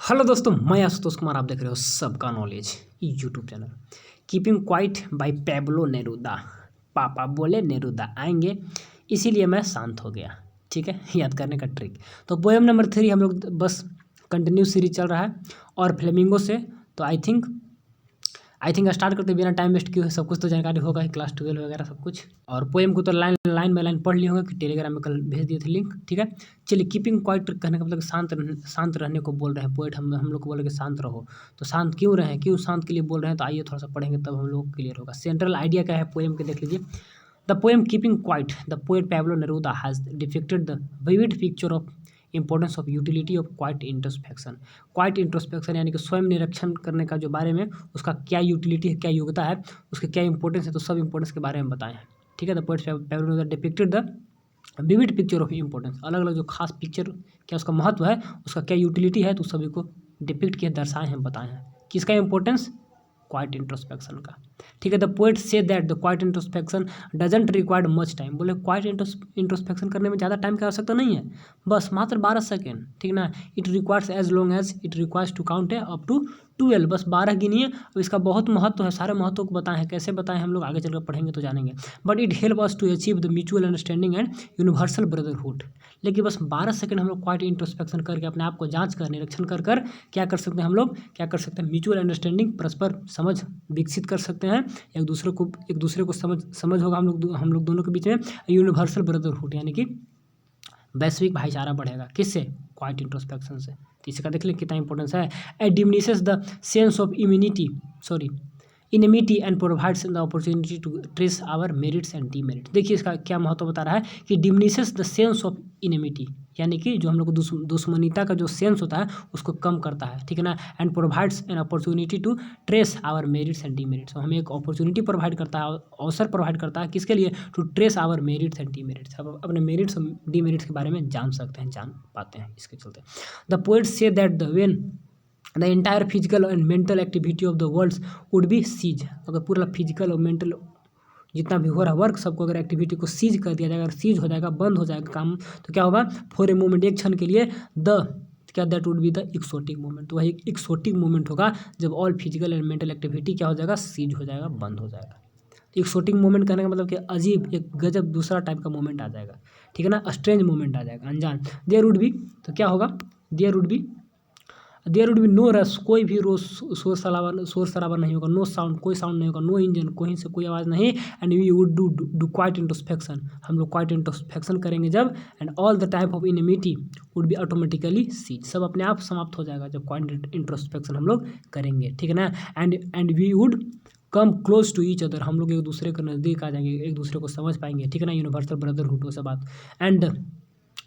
Hello दोस्तों, मैं आशुतोष कुमार। आप देख रहे हो सबका knowledge YouTube channel. Keeping quiet by Pablo Neruda. पापा बोले नेरुदा आएंगे, इसीलिए मैं शांत हो गया। ठीक है, याद करने का ट्रिक। तो पोएम नंबर 3 हम लोग बस कंटिन्यू सीरीज चल रहा है और फ्लेमिंगो से। तो आई थिंक स्टार्ट करते बिना टाइम वेस्ट किए। सब कुछ तो जानकारी होगा ही, क्लास 12 वगैरह सब कुछ। और पोएम को तो लाइन बाय लाइन पढ़ लिए होंगे कि टेलीग्राम में कल भेज दिए थे लिंक। ठीक है, चलिए। कीपिंग क्वाइट कहने का मतलब शांत रहने को बोल रहे हैं पोएट। हम लोग को बोल रहे कि शांत रहो। तो शांत क्यों रहें, क्यों शांत के लिए बोल रहे हैं, तो आइए थोड़ा सा पढ़ेंगे, तब हम लोग क्लियर होगा। सेंट्रल आइडिया क्या है पोएम के, देख लीजिए। The poem keeping quiet, the poet Pablo Neruda has depicted the vivid picture of importance of utility of quite introspection. Quite introspection यानी कि स्वयं निरीक्षण करने का जो बारे में, उसका क्या यूटिलिटी है, क्या योग्यता है, उसके क्या इंपॉर्टेंस है, तो सब इंपॉर्टेंस के बारे में बताएं। ठीक है, the poet Pablo Neruda depicted the vivid picture of importance, अलग अलग जो खास पिक्चर, क्या उसका महत्व है, उसका क्या यूटिलिटी है, तो सभी को डिपिक्ट किए, दर्शाए हैं, बताए हैं। किसका इंपॉर्टेंस? क्वाइट इंट्रोस्पेक्शन का। ठीक है, द पोएट से that the quiet introspection doesn't required much time. बोले क्वाइट इंट्रोस्पेक्शन करने में ज़्यादा टाइम की आवश्यकता नहीं है, बस मात्र 12 सेकेंड। ठीक ना। It requires as long as it requires to count है अप टू 12, बस 12 गिनिए। अब इसका बहुत महत्व है, सारे महत्व को बताएं हैं। कैसे बताएं हम लोग आगे चलकर पढ़ेंगे तो जानेंगे। But it help us to achieve the mutual understanding and universal brotherhood. लेकिन बस 12 सेकंड हम लोग क्वाइट इंट्रोस्पेक्शन करके अपने आप को जांच कर, निरीक्षण कर क्या कर सकते हैं, हम लोग क्या कर सकते हैं, म्यूचुअल अंडरस्टैंडिंग, परस्पर समझ विकसित कर सकते हैं। एक दूसरे को समझ होगा हम लोग दोनों के बीच में। यूनिवर्सल ब्रदरहुड यानी कि वैश्विक भाईचारा बढ़ेगा। किससे? क्वाइट इंट्रोस्पेक्शन से। तो इसका देख लें कितना इंपॉर्टेंस है। It diminishes the sense of enmity and provides the opportunity to trace our merits and demerits. देखिए इसका क्या महत्व बता रहा है कि diminishes the sense of enmity, यानी कि जो हम लोग को दुश्मनीता का जो सेंस होता है उसको कम करता है। ठीक है ना। And provides an opportunity to trace our merits and demerits. तो हमें एक अपॉर्चुनिटी प्रोवाइड करता है, अवसर प्रोवाइड करता है, किसके लिए? To trace our merits and demerits. अब अपने मेरिट्स और डीमेरिट्स के बारे में जान सकते हैं, जान पाते हैं इसके चलते। द पोएट से that the when the entire physical and mental activity of the world would be cease. अगर पूरा फिजिकल और मेंटल जितना भी हो रहा वर्क, सबको अगर एक्टिविटी को सीज कर दिया जाएगा, अगर सीज हो जाएगा, बंद हो जाएगा काम, तो क्या होगा? फॉर ए मोमेंट, एक क्षण के लिए, that would be the exotic moment. तो वही एक्सोटिक मोमेंट होगा जब all physical and mental activity क्या हो जाएगा? सीज हो जाएगा, बंद हो जाएगा। एक्सोटिक मोमेंट कहने का मतलब कि अजीब, एक गजब दूसरा टाइप का मोमेंट आ जाएगा। ठीक है ना, स्ट्रेंज मोमेंट आ जाएगा, अनजान। देयर वुड बी, तो क्या होगा? देयर वुड बी नो रस, कोई भी शोर शराबा नहीं होगा। नो साउंड, कोई साउंड नहीं होगा। नो इंजन, कहीं से कोई आवाज़ नहीं। And we would do quiet introspection, हम लोग क्वाइट इंट्रोस्पेक्शन करेंगे जब। And all the type of enmity would be automatically cease, सब अपने आप समाप्त हो जाएगा जब क्वाइट इंट्रोस्पेक्शन हम लोग करेंगे। ठीक है ना। And we would come close to each other, हम लोग एक दूसरे के नज़दीक आ जाएंगे, एक दूसरे को समझ पाएंगे। ठीक है ना, यूनिवर्सल ब्रदरहुड वो सब बात। एंड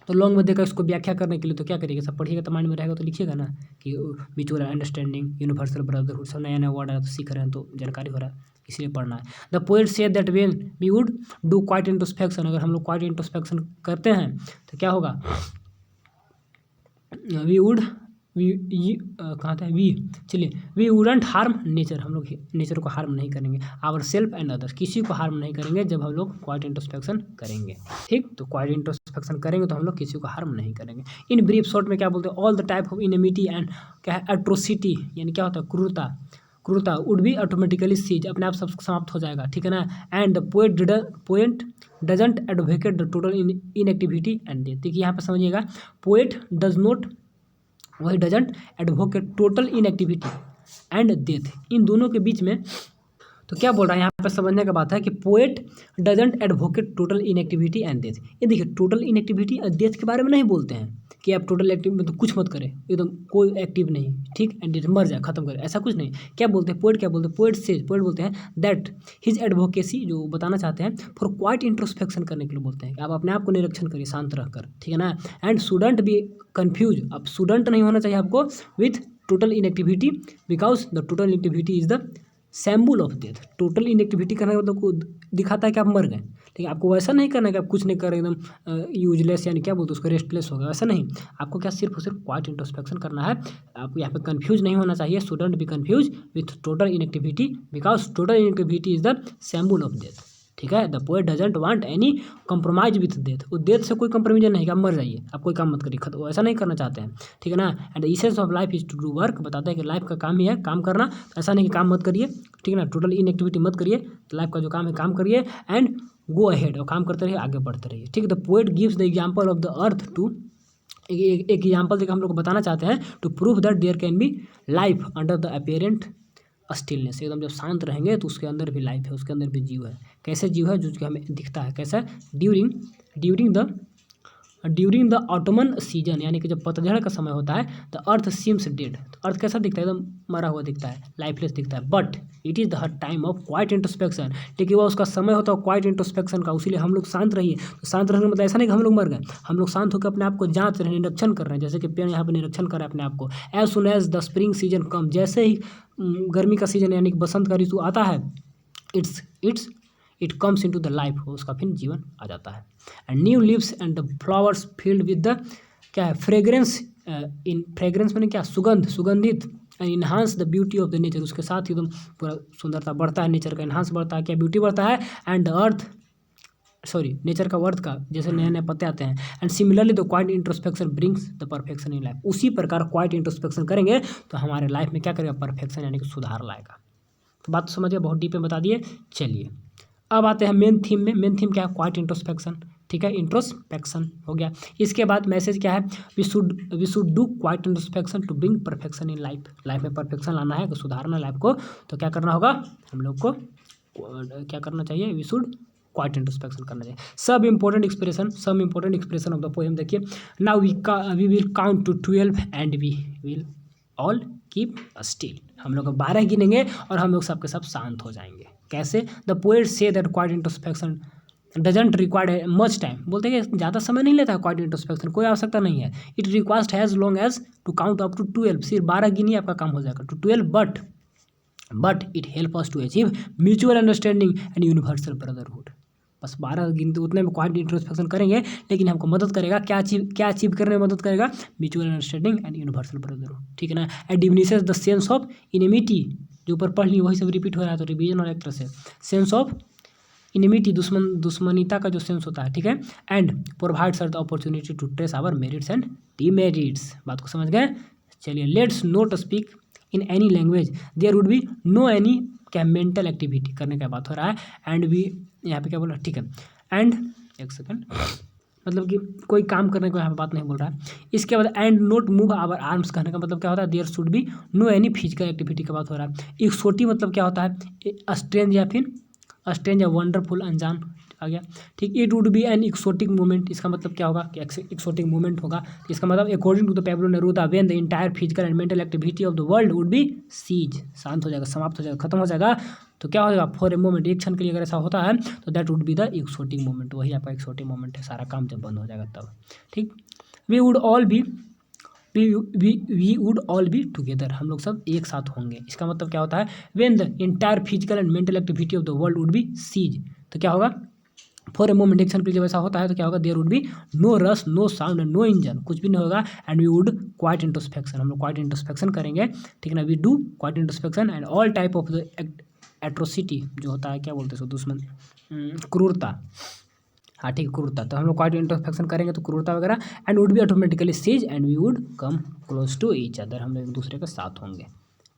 तो लॉन्ग में देखा, इसको व्याख्या करने के लिए तो क्या करिएगा, सब पढ़िएगा तो माइंड में रहेगा, तो लिखिएगा ना कि म्यूचुअल अंडरस्टैंडिंग, यूनिवर्सल ब्रदरहुड, सब नया नया वर्ड है तो सीख रहे हैं, तो जानकारी हो रहा है, इसलिए पढ़ना है। द पोएट से that when we would do quiet introspection, अगर हम लोग क्वाइट इंट्रोस्पेक्शन करते हैं तो क्या होगा? कहाँ था वी, चलिए, वी वुडंट हार्म नेचर, हम लोग नेचर को हार्म नहीं करेंगे। आवर सेल्फ एंड अदर्स, किसी को हार्म नहीं करेंगे जब हम लोग क्वाइट इंट्रोस्पेक्शन करेंगे। ठीक, तो क्वाइट इंट्रोस्पेक्शन करेंगे तो हम लोग किसी को हार्म नहीं करेंगे। इन ब्रीफ शॉर्ट में क्या बोलते हैं? All the type of enmity and क्या है, एट्रोसिटी, यानी क्या होता है? क्रूरता वुड बी ऑटोमेटिकली सीज, अपने आप सब समाप्त हो जाएगा। ठीक है ना। And poet doesn't advocate the total inactivity and death. देखिए यहाँ पर समझिएगा, पोएट डज नॉट, वही doesn't advocate total inactivity and death, इन दोनों के बीच में। तो क्या बोल रहा है यहाँ पर? समझने का बात है कि poet doesn't advocate total inactivity and death. ये देखिए, टोटल इनएक्टिविटी और डेथ के बारे में नहीं बोलते हैं कि आप टोटल एक्टिव मतलब कुछ मत करें, एकदम कोई एक्टिव नहीं, ठीक, एंड डेथ, मर जाए, खत्म करे, ऐसा कुछ नहीं। क्या बोलते हैं पोएट? क्या बोलते हैं? पोएट बोलते हैं दैट हिज एडवोकेसी, जो बताना चाहते हैं, फॉर क्वाइट इंट्रोस्पेक्शन करने के लिए बोलते हैं कि आप अपने आप को निरीक्षण करिए शांत रहकर। ठीक है ना। एंड शुडंट बी कन्फ्यूज, अब शुडंट नहीं होना चाहिए आपको with total inactivity, because the total inactivity is the symbol of death. Total inactivity करने का मतलब को दिखाता है कि आप मर गए, लेकिन आपको वैसा नहीं करना है कि आप कुछ नहीं कर रहे, एकदम यूजलेस, यानी क्या बोलते हैं उसको, रेस्टलेस हो गया, वैसा नहीं। आपको क्या सिर्फ और सिर्फ क्वाइट इंट्रोस्पेक्शन करना है। आपको यहाँ पे कंफ्यूज नहीं होना चाहिए। Shouldn't be confuse with total inactivity because total inactivity is the symbol of death. ठीक है। The poet doesn't want any compromise with death, वो डेथ से कोई कॉम्प्रोमाइज नहीं कि आप मर जाइए, आप कोई काम मत करिए, वो ऐसा नहीं करना चाहते हैं, ठीक है ना। And the essence of life is to do work, बताते हैं कि लाइफ का काम ही है काम करना, ऐसा नहीं कि काम मत करिए, ठीक है ना, टोटल इनएक्टिविटी मत करिए, लाइफ का जो काम है काम करिए, एंड गो अहेड, और काम करते रहिए, आगे बढ़ते रहिए, ठीक है। The poet gives the example of the earth too, एक एग्जाम्पल देकर हम लोग को बताना चाहते हैं, to prove that there can be life under the apparent stillness, एकदम जब शांत रहेंगे तो उसके अंदर भी लाइफ है, उसके अंदर भी जीव है। कैसे जीव है, जो कि हमें दिखता है कैसा, ड्यूरिंग द ऑटोमन सीजन, यानी कि जब पतझड़ का समय होता है, द अर्थ सीम्स डेड, तो अर्थ कैसा दिखता है, एकदम मरा हुआ दिखता है, लाइफलेस दिखता है, but it is the time of quite introspection, लेकिन वह उसका समय होता है क्वाइट इंट्रोस्पेक्शन का, उसीलिए हम लोग शांत रहिए। तो शांत रहने मतलब ऐसा नहीं कि हम लोग मर गए, हम लोग शांत होकर अपने आप को जांच रहे हैं, निरीक्षण कर रहे हैं, जैसे कि पेड़ यहाँ पर निरीक्षण कर रहा है अपने आप को। As soon as the spring season come, जैसे ही गर्मी का सीजन यानी कि बसंत का ऋतु आता है, it comes in to the life, उसका फिर जीवन आ जाता है। And new leaves and the flowers filled with the क्या है, फ्रेग्रेंस, इन फ्रेग्रेंस मैंने क्या, सुगंधित, and enhance the beauty of the nature, उसके साथ ही एकदम पूरा सुंदरता बढ़ता है, नेचर का इन्हांस बढ़ता है, क्या ब्यूटी बढ़ता है, एंड नेचर का वर्थ का, जैसे नए नए पत्ते आते हैं। And similarly the quiet introspection brings the perfection in life, उसी प्रकार क्वाइट इंट्रोस्पेक्शन करेंगे तो हमारे लाइफ में क्या करेगा, परफेक्शन यानी कि सुधार लाएगा। तो बात तो समझिए, बहुत डीप में बता दिए। चलिए अब आते हैं मेन थीम में। मेन थीम क्या है, क्वाइट इंट्रोस्पेक्शन, ठीक है, इंट्रोस्पेक्शन हो गया। इसके बाद मैसेज क्या है, we should do quiet introspection to bring perfection in life, life में परफेक्शन लाना है, सुधारना लाइफ को, तो क्या करना होगा, हम लोग को क्या करना चाहिए, वी शुड क्वाइट इंट्रोस्पेक्शन करना चाहिए। सब important expression of the poem देखिए। Now we will count to 12 and we will all keep still, हम लोग 12 गिनेंगे और हम लोग सबके सब शांत हो जाएंगे। कैसे, the poet say that quite introspection doesn't required much time, बोलते हैं कि ज़्यादा समय नहीं लेता है क्वाइट इंट्रोस्पेक्शन, कोई आवश्यकता नहीं है। It requires as long as to count up to 12, सिर्फ 12 गिनिए आपका काम हो जाएगा, to 12, but it help us to achieve mutual understanding and universal brotherhood. बस 12 गिनते उतने में क्वाइट इंट्रोस्पेक्शन करेंगे, लेकिन हमको मदद करेगा, क्या अचीव करने में मदद करेगा, mutual understanding and universal brotherhood, ठीक है ना। And diminishes the sense of enmity, जो ऊपर पढ़ ली वही सब रिपीट हो रहा है, तो रिवीजन और एक तरह से सेंस ऑफ इनिमिटी, दुश्मनीता का जो सेंस होता है, ठीक है। And provides the opportunity to trace our merits and demerits, बात को समझ गए। चलिए, let's not speak in any language, there would be no any क्या मेंटल एक्टिविटी करने का बात हो रहा है। एंड भी यहाँ पे क्या बोल रहा है, ठीक है, एंड एक सेकंड, मतलब कि कोई काम करने को यहाँ पे बात नहीं बोल रहा है। इसके बाद and not move our arms कहने का मतलब क्या होता है, there should be no any physical activity का बात हो रहा है। एक्सोटी मतलब क्या होता है, स्ट्रेंज या फिर स्ट्रेंज या वंडरफुल, अनजान आ गया, ठीक। It would be an exotic movement, इसका मतलब क्या होगा कि एक्सोटिक मूवमेंट होगा, इसका मतलब according to the Pablo Neruda when the entire physical and mental activity of the world would be cease, शांत हो जाएगा, समाप्त हो जाएगा, खत्म हो जाएगा, तो क्या हो जाएगा, फॉर ए मोमेंट, एक क्षण के लिए अगर ऐसा होता है तो that would be the exotic movement, वही आपका एक्सोटिक मूवमेंट है, सारा काम जब बंद हो जाएगा तब, ठीक। We would all be together, हम लोग सब एक साथ होंगे, इसका मतलब क्या होता है, when the entire physical and mental activity of the world would be cease, तो क्या होगा, फॉर ए मोमेंट, एक क्षण के लिए जब ऐसा होता है तो क्या होगा, there would be no rush, no sound, no engine, कुछ भी नहीं होगा। And we would quiet introspection, हम लोग क्वाइट इंट्रोस्पेक्शन करेंगे, ठीक है ना। We do quiet introspection and all type of the atrocity, जो होता है क्या बोलते हैं, दुश्मन, क्रूरता, हाँ ठीक, क्रूरता, तो हम लोग क्वाइट इंट्रोस्पेक्शन करेंगे तो क्रूरता वगैरह, and would be automatically cease and we would come close to each other, हम लोग एक दूसरे के साथ होंगे,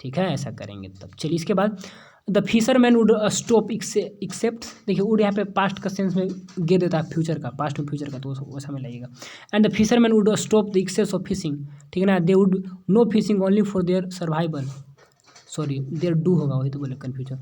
ठीक है, ऐसा करेंगे तब। चलिए, इसके बाद the fisherman would stop except, देखिए वुड यहाँ पे पास्ट का सेंस में गे देता है, फ्यूचर का, पास्ट में फ्यूचर का, तो वैसा में लगेगा। And the fisherman would stop the access of fishing, ठीक है ना, they would no fishing only for their survival, sorry their do होगा, वही तो बोले confusion,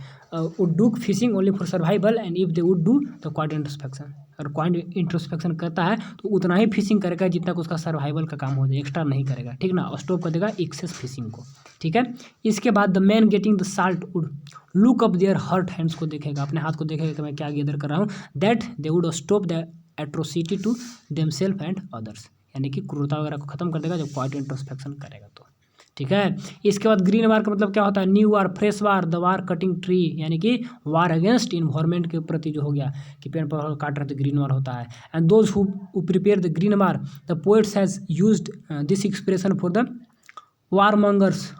would do fishing only for survival and if they would do the quiet introspection, और quiet introspection करता है तो उतना ही फिशिंग करेगा जितना कि उसका सर्वाइवल का काम हो जाए, एक्स्ट्रा नहीं करेगा, ठीक ना, स्टॉप कर देगा एक्सेस फिशिंग को, ठीक है। इसके बाद the man getting the salt would look up their hurt hands को देखेगा, अपने हाथ को देखेगा कि मैं क्या गैदर कर रहा हूँ, that they would stop the atrocity to themself and others, यानी कि क्रूरता वगैरह को खत्म कर देगा जब क्वाइट इंट्रोस्पेक्शन करेगा तो, ठीक है। इसके बाद ग्रीन वार का मतलब क्या होता है, new war, fresh war, the war cutting tree, यानी कि वार अगेंस्ट इन्वायरमेंट के प्रति जो हो गया कि पेड़ पौधे काट रहे तो ग्रीन वार होता है। And those who prepare the green war, the poets has used this expression for the war mongers,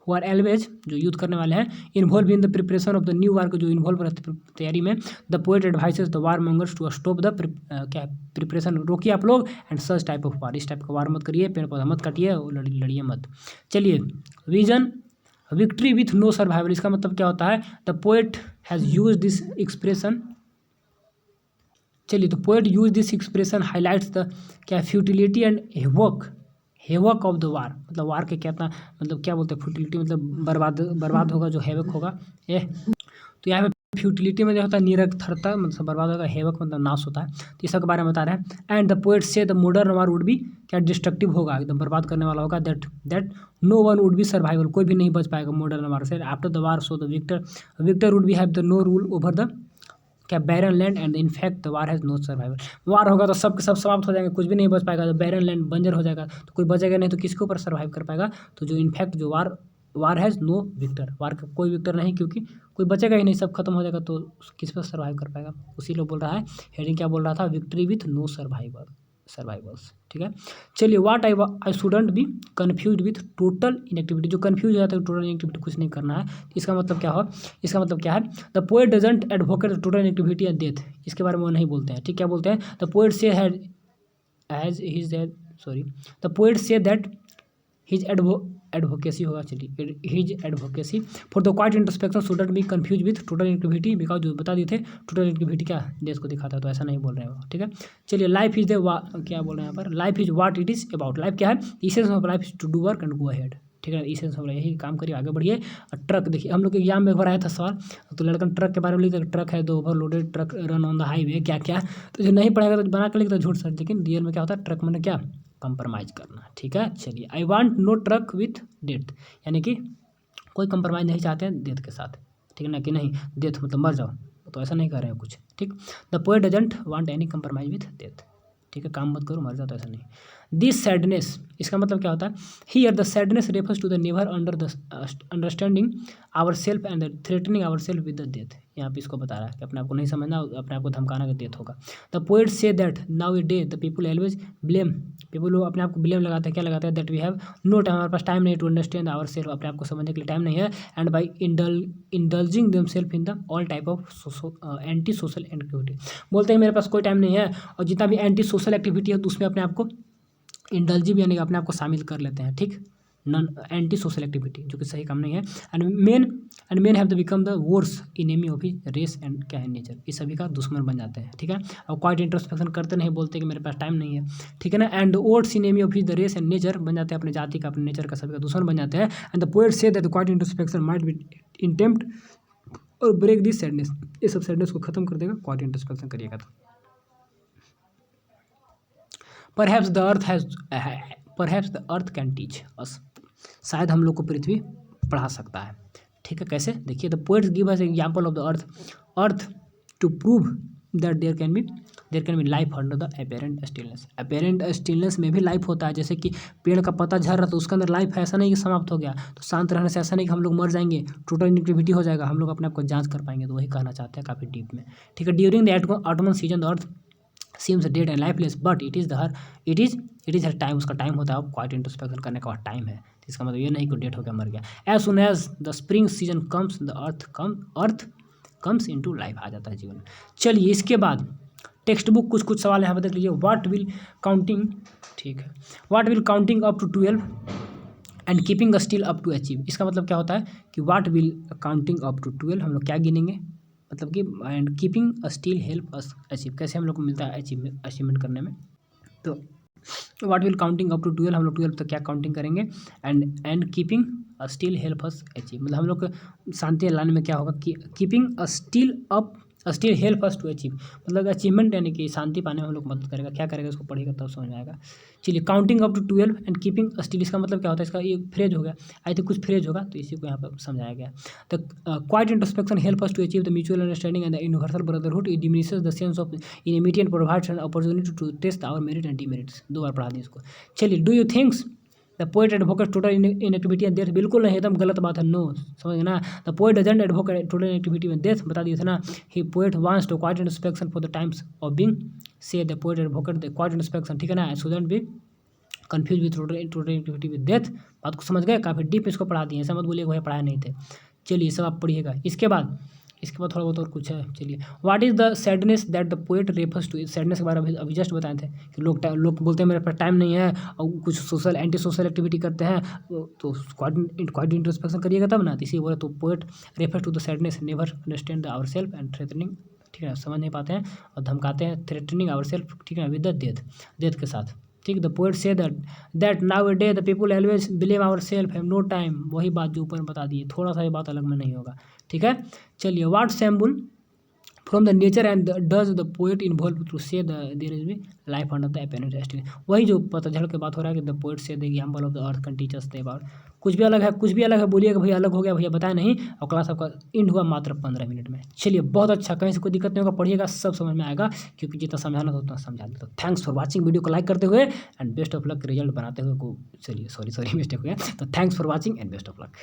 who are always जो युद्ध करने वाले हैं, involve in the preparation of the new war को जो इन्वॉल्व रहते तैयारी में, the poet advises the war mongers to stop the क्या प्रिपरेशन, रोकिए आप लोग, and such type of war, इस टाइप का वार मत करिए, पेड़ पौधा मत काटिए, लड़िए मत। चलिए vision victory with no survival, इसका मतलब क्या होता है, the poet has use this expression, चलिए तो poet use this expression highlights the क्या futility and havoc of the war, मतलब वार के क्या मतलब क्या बोलते हैं फ्यूटिलिटी, मतलब बर्बाद होगा जो हेवक होगा ये, तो यहाँ पे फ्यूटिलिटी में जो होता है निरर्थकता, मतलब बर्बाद होगा, हेवक मतलब नाश होता है, तो इस सब के बारे में बता रहे हैं। And the poet say the modern war would be क्या डिस्ट्रक्टिव होगा, एकदम बर्बाद करने वाला होगा, that no one would be survival, कोई भी नहीं बच पाएगा मॉडर्न वार से। After the war so the victor would be have the no rule over the क्या barren land and in fact the war has no survival, war होगा तो सब के सब समाप्त हो जाएंगे, कुछ भी नहीं बच पाएगा, तो बैरन लैंड बंजर हो जाएगा, तो कोई बचेगा नहीं, तो किसके ऊपर सर्वाइव कर पाएगा, तो जो इनफैक्ट जो वार हैज़ नो विक्टर, वार का कोई विक्टर नहीं, क्योंकि कोई बचेगा ही नहीं, सब खत्म हो जाएगा, तो किस पर सर्वाइव कर पाएगा, उसी लोग बोल रहा है, हेडिंग क्या बोल रहा था, विक्ट्री विथ नो सर्वाइवर्स, ठीक है। चलिए what I shouldn't be confuse with total inactivity, जो कन्फ्यूज हो जाता है टोटल इनएक्टिविटी कुछ नहीं करना है, इसका मतलब क्या हो, इसका मतलब क्या है, the poet doesn't advocate total inactivity and death, इसके बारे में वो नहीं बोलते हैं, ठीक, क्या बोलते हैं, the poet say the poet say that his advocacy होगा, चलिए his advocacy for the quiet introspection shouldn't be confuse with total activity, because जो बता दिए थे टोटल एक्टिविटी क्या देश को दिखाता है, तो ऐसा नहीं बोल रहे हैं वो, ठीक है। चलिए लाइफ इज द क्या बोल रहे हैं यहाँ पर, life is what it is about, life क्या है, essence of life is to do work and go ahead, ठीक है, इसेंस ऑफ यही काम करिए, आगे बढ़िए। और ट्रक देखिए, हम लोग के एग्जाम में एक बार आया था सवाल, तो लड़का ट्रक के बारे में लिखा, ट्रक है, दो overloaded truck run on the highway, क्या क्या, तो जो नहीं पढ़ेगा तो बना कर लिखता झूठ सर, लेकिन रियल में क्या होता है, ट्रक मैंने क्या कंप्रोमाइज़ करना, ठीक है। चलिए I want no truck with death, यानी कि कोई कंप्रोमाइज़ नहीं चाहते हैं डेथ के साथ, ठीक है ना, कि नहीं डेथ मतलब मर जाओ, तो ऐसा नहीं कर रहे हैं कुछ, ठीक। The poet doesn't want any compromise with death, ठीक है, काम मत करो मर जाओ, तो ऐसा नहीं। दिस सैडनेस, इसका मतलब क्या होता है, here the sadness refers to the never understanding our self and threatening our self with the death, यहाँ पे इसको बता रहा है कि अपने आप को नहीं समझना, अपने आप को धमकाना कि डेथ होगा। द पोएट से that now a day the people always blame, people लोग अपने आप को ब्लेम लगाते हैं, क्या लगाते हैं, that we have no time, हमारे पास टाइम नहीं टू अंडरस्टैंड आवर सेल्फ, अपने आप को समझने के लिए टाइम नहीं है, and by indulging them self in the all type of anti social activity, बोलते हैं मेरे पास कोई टाइम नहीं है, और जितना भी एंटी सोशल एक्टिविटी है तो उसमें अपने आप को इंडल्जिव यानी कि अपने आप को शामिल कर लेते हैं, ठीक, नॉन एंटी सोशल एक्टिविटी, जो कि सही काम नहीं है। And men have the become the worse enemy of his race and क्या है नेचर, इस सभी का दुश्मन बन जाते हैं, ठीक है। और क्वाइट इंट्रोस्पेक्शन करते नहीं, बोलते कि मेरे पास टाइम नहीं है, ठीक है ना, and worse enemy of his the race and nature, बन जाते हैं अपने जाति का अपने नेचर का सभी का दुश्मन बन जाते हैं। एंड द पोएट से that the quiet introspection might be attempt और ब्रेक दिस सैडनेस, ये सब सैडनेस को खत्म कर देगा, क्वाइट इंट्रोस्पेक्शन करिएगा तो। Perhaps the earth can teach अस, शायद हम लोग को पृथ्वी पढ़ा सकता है, ठीक है, कैसे, देखिए the poets give us example of the earth to prove that there can be life under the apparent stillness में भी लाइफ होता है, जैसे कि पेड़ का पत्ता झड़ रहा तो उसके अंदर लाइफ है, ऐसा नहीं कि समाप्त हो गया, तो शांत रहने से ऐसा नहीं कि हम लोग मर जाएंगे, टोटल इनएक्टिविटी हो जाएगा, हम लोग अपने आप को जांच कर पाएंगे, तो वही कहना चाहते हैं काफ़ी डीप में, ठीक है। During the ottoman season the earth seems dead and lifeless but it is her time, उसका टाइम होता है, क्वाइट इंट्रोस्पेक्शन करने का टाइम है, इसका मतलब ये नहीं कि डेट हो गया मर गया। As soon as the spring season comes the earth comes into life, आ जाता है जीवन में। चलिए इसके बाद टेक्स्ट बुक कुछ सवाल यहाँ पर देख लीजिए। व्हाट विल काउंटिंग, ठीक है, what will counting up to 12 and keeping still up to achieve, इसका मतलब क्या होता है कि what will counting up to 12 हम लोग क्या गिनेंगे, मतलब कि and keeping still help us achieve, कैसे हम लोग को मिलता है अचीवमेंट करने में, तो what will counting up to 12 हम लोग 12 तक क्या काउंटिंग करेंगे, and keeping still help us achieve, मतलब हम लोग शांति लाने में क्या होगा कि keeping still help us to achieve, मतलब अचीवमेंट यानी कि शांति पाने में हम लोग मदद करेगा, क्या करेगा उसको पढ़ेगा तब समझ में आएगा। चलिए counting up to 12 and keeping still, इसका मतलब क्या होता है, इसका ये फ्रेज हो गया, आई थिंक कुछ फ्रेज होगा, तो इसी को यहाँ पर समझाया गया। The quiet introspection help us to achieve the mutual understanding and the universal brotherhood, it diminishes the sense of enmity and provides an opportunity to test our merit and demerits, 2 बार पढ़ा दी इसको। चलिए do you thinks the poet advocate total inactivity and death, बिल्कुल नहीं, एकदम गलत बात है, नो, समझ ना। The poet doesn't advocate total inactivity and death, बता दिए थे ना, he poet wants to quiet introspection for the times of being, say the poet advocate the quiet introspection, ठीक है ना, shouldn't be confuse with total activity with death. बात को समझ गए? काफ़ी डीप इसको पढ़ा दिए, ऐसा मत बोलिए भाई पढ़ाए नहीं थे। चलिए सब आप पढ़िएगा। इसके बाद थोड़ा बहुत और कुछ है। चलिए, what is the sadness that the poet refers to? Sadness के बारे में अभी जस्ट बताए थे कि लोग बोलते हैं मेरे पास टाइम नहीं है और कुछ सोशल एंटी सोशल एक्टिविटी करते हैं, तो क्वाइट इंट्रोस्पेक्शन करिएगा तब ना। इसी बोले तो poet refer to the sadness never understand our self and threatening, ठीक है, समझ नहीं पाते हैं और धमकाते हैं, थ्रेटनिंग आवर सेल्फ, ठीक है, विद द डेथ के साथ। ठीक, द पोएट से that now a day the people always believe our self have no time. वही बात जो ऊपर बता दिए, थोड़ा सा ये बात अलग में नहीं होगा, ठीक है। चलिए, what symbol from the nature and does the poet involve to say there is be life under the apparent destiny. वही जो पतझड़ की बात हो रहा है कि the poet say the example of the earth can teach us the about. कुछ भी अलग है बोलिएगा भैया अलग हो गया, भैया बताया नहीं, और क्लास आपका एंड हुआ मात्र 15 मिनट में। चलिए, बहुत अच्छा, कहीं से कोई दिक्कत नहीं होगा, पढ़िएगा सब समझ में आएगा, क्योंकि जितना समझाना था उतना समझा दिया। तो थैंक्स फॉर वॉचिंग, वीडियो को लाइक करते हुए and best of luck result बनाते हुए को। चलिए सॉरी मिस्टेक हो गया, तो thanks for watching and best of luck.